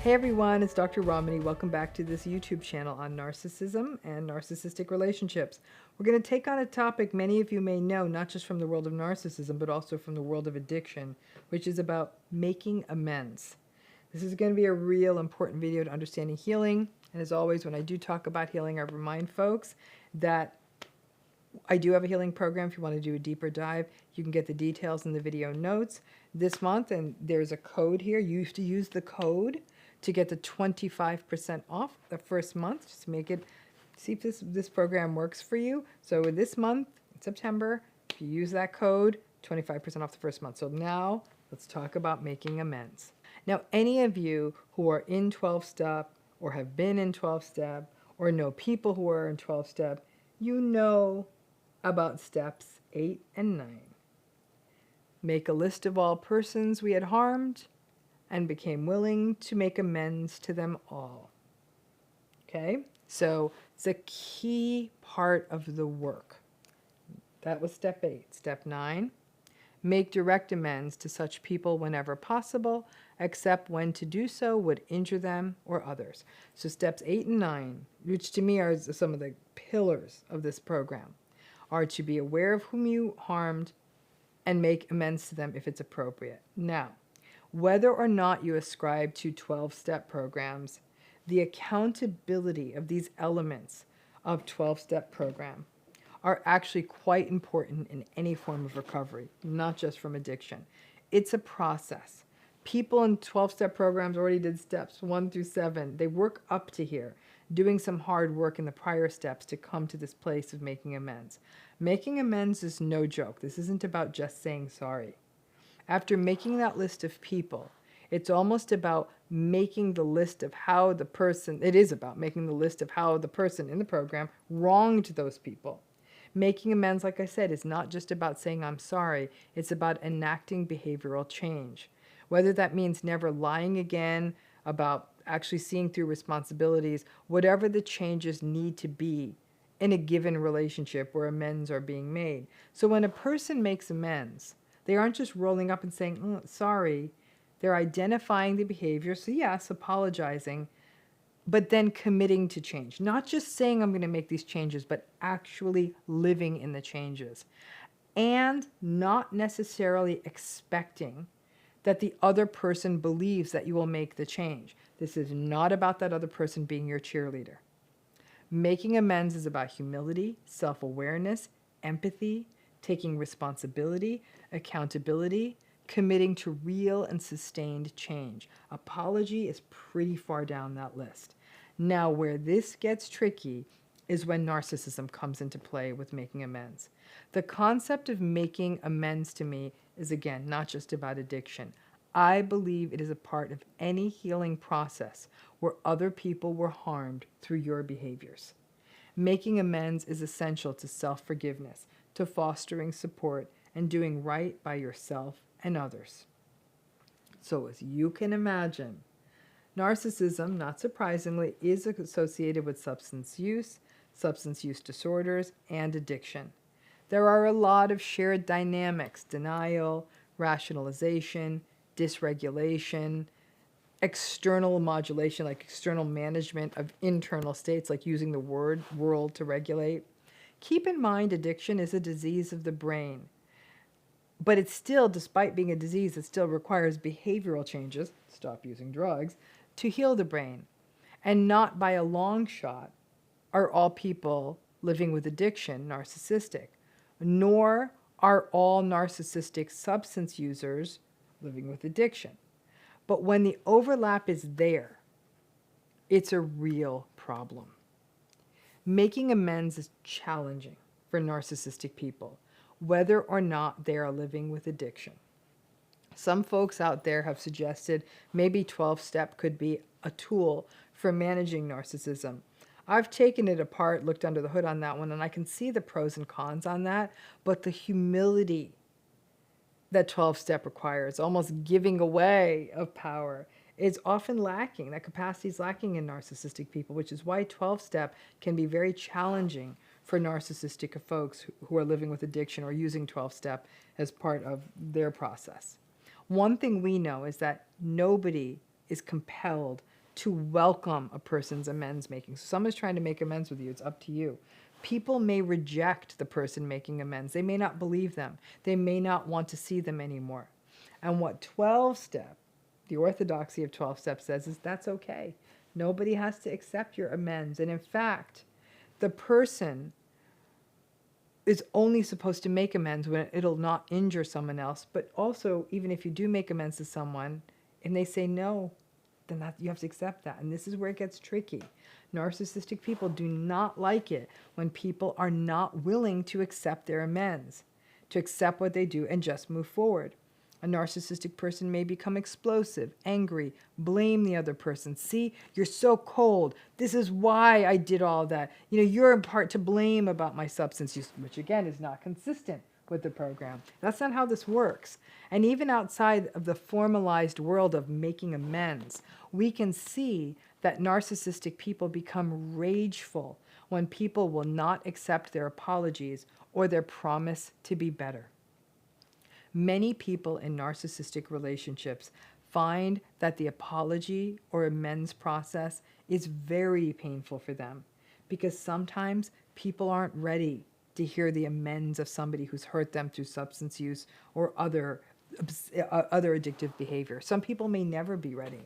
Hey everyone, it's Dr. Ramani. Welcome back to this YouTube channel on narcissism and narcissistic relationships. We're going to take on a topic many of you may know, not just from the world of narcissism, but also from the world of addiction, which is about making amends. This is going to be a real important video to understanding healing. And as always, when I do talk about healing, I remind folks that I do have a healing program. If you want to do a deeper dive, you can get the details in the video notes this month. And there's a code here. You have to use the code to get the 25% off the first month. Just make it, see if this program works for you. So this month, in September, if you use that code, 25% off the first month. So now let's talk about making amends. Now, any of you who are in 12-step or have been in 12-step or know people who are in 12-step, you know about steps 8 and 9. Make a list of all persons we had harmed and became willing to make amends to them all. Okay? So it's a key part of the work. That was step 8. Step 9, make direct amends to such people whenever possible, except when to do so would injure them or others. So steps 8 and 9, which to me are some of the pillars of this program, are to be aware of whom you harmed and make amends to them if it's appropriate. Now, whether or not you ascribe to 12-step programs, the accountability of these elements of 12-step program are actually quite important in any form of recovery, not just from addiction. It's a process. People in 12-step programs already did steps 1 through 7. They work up to here, doing some hard work in the prior steps to come to this place of making amends. Making amends is no joke. This isn't about just saying sorry. After making that list of people, it's almost about making the list of how the person, it is about making the list of how the person in the program wronged those people. Making amends, like I said, is not just about saying I'm sorry. It's about enacting behavioral change. Whether that means never lying again, about actually seeing through responsibilities, whatever the changes need to be in a given relationship where amends are being made. So when a person makes amends, they aren't just rolling up and saying, oh, sorry. They're identifying the behavior. So yes, apologizing, but then committing to change. Not just saying I'm going to make these changes, but actually living in the changes. And not necessarily expecting that the other person believes that you will make the change. This is not about that other person being your cheerleader. Making amends is about humility, self-awareness, empathy, taking responsibility, accountability, committing to real and sustained change. Apology is pretty far down that list. Now, where this gets tricky is when narcissism comes into play with making amends. The concept of making amends to me is, again, not just about addiction. I believe it is a part of any healing process where other people were harmed through your behaviors. Making amends is essential to self-forgiveness, to fostering support, and doing right by yourself and others. So as you can imagine, narcissism, not surprisingly, is associated with substance use disorders, and addiction. There are a lot of shared dynamics: denial, rationalization, dysregulation, external modulation, like external management of internal states, like using the world to regulate. Keep in mind, addiction is a disease of the brain. But it's still, despite being a disease, it still requires behavioral changes, stop using drugs, to heal the brain. And not by a long shot are all people living with addiction narcissistic, nor are all narcissistic substance users living with addiction. But when the overlap is there, it's a real problem. Making amends is challenging for narcissistic people, whether or not they are living with addiction. Some folks out there have suggested maybe 12-step could be a tool for managing narcissism. I've taken it apart, looked under the hood on that one, and I can see the pros and cons on that, but the humility that 12-step requires, almost giving away of power, is often lacking. That capacity is lacking in narcissistic people, which is why 12-step can be very challenging for narcissistic folks who are living with addiction or using 12-step as part of their process. One thing we know is that nobody is compelled to welcome a person's amends making. So someone's trying to make amends with you, it's up to you. People may reject the person making amends. They may not believe them. They may not want to see them anymore. And what 12-step, the orthodoxy of 12-step says is that's okay. Nobody has to accept your amends. And in fact, the person is only supposed to make amends when it'll not injure someone else. But also, even if you do make amends to someone and they say no, then you have to accept that. And this is where it gets tricky. Narcissistic people do not like it when people are not willing to accept their amends, to accept what they do and just move forward. A narcissistic person may become explosive, angry, blame the other person. See, you're so cold. This is why I did all that. You know, you're in part to blame about my substance use, which again is not consistent with the program. That's not how this works. And even outside of the formalized world of making amends, we can see that narcissistic people become rageful when people will not accept their apologies or their promise to be better. Many people in narcissistic relationships find that the apology or amends process is very painful for them because sometimes people aren't ready to hear the amends of somebody who's hurt them through substance use or other addictive behavior. Some people may never be ready.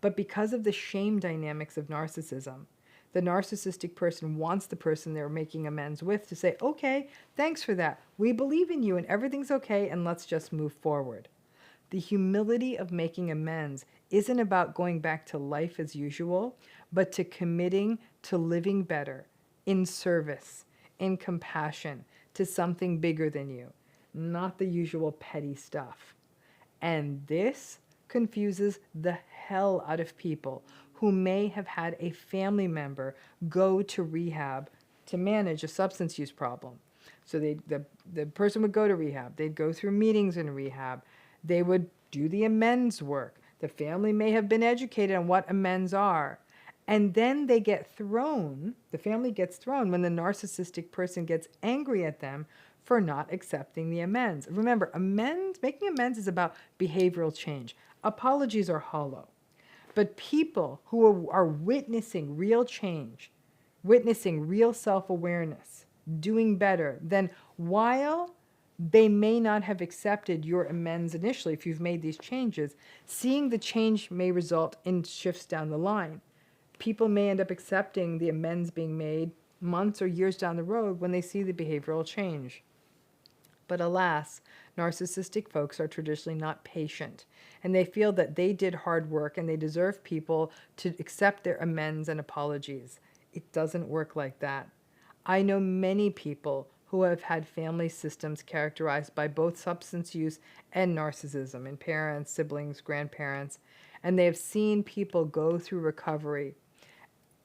But because of the shame dynamics of narcissism, the narcissistic person wants the person they're making amends with to say, okay, thanks for that. We believe in you and everything's okay and let's just move forward. The humility of making amends isn't about going back to life as usual, but to committing to living better, in service, in compassion, to something bigger than you, not the usual petty stuff. And this confuses the hell out of people who may have had a family member go to rehab to manage a substance use problem. So the person would go to rehab. They'd go through meetings in rehab. They would do the amends work. The family may have been educated on what amends are. And then they get thrown, the family gets thrown when the narcissistic person gets angry at them for not accepting the amends. Remember, making amends is about behavioral change. Apologies are hollow. But people who are witnessing real change, witnessing real self-awareness, doing better, then while they may not have accepted your amends initially if you've made these changes, seeing the change may result in shifts down the line. People may end up accepting the amends being made months or years down the road when they see the behavioral change. But alas, narcissistic folks are traditionally not patient, and they feel that they did hard work and they deserve people to accept their amends and apologies. It doesn't work like that. I know many people who have had family systems characterized by both substance use and narcissism in parents, siblings, grandparents, and they have seen people go through recovery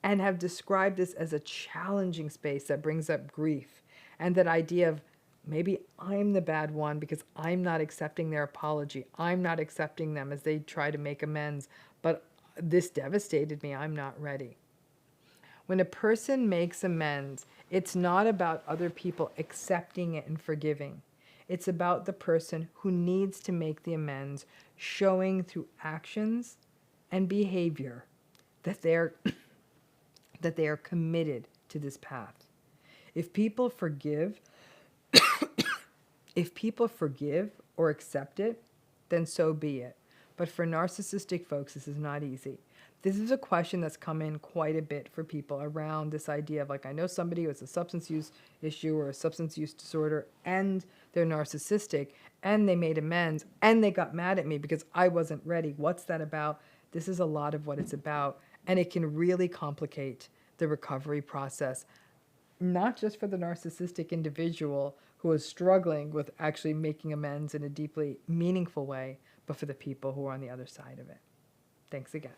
and have described this as a challenging space that brings up grief and that idea of maybe I'm the bad one because I'm not accepting their apology. I'm not accepting them as they try to make amends, but this devastated me. I'm not ready. When a person makes amends, it's not about other people accepting it and forgiving. It's about the person who needs to make the amends, showing through actions and behavior that they are committed to this path. If people forgive or accept it, then so be it. But for narcissistic folks, this is not easy. This is a question that's come in quite a bit for people around this idea of, like, I know somebody who has a substance use issue or a substance use disorder and they're narcissistic and they made amends and they got mad at me because I wasn't ready. What's that about? This is a lot of what it's about, and it can really complicate the recovery process, not just for the narcissistic individual who is struggling with actually making amends in a deeply meaningful way, but for the people who are on the other side of it. Thanks again.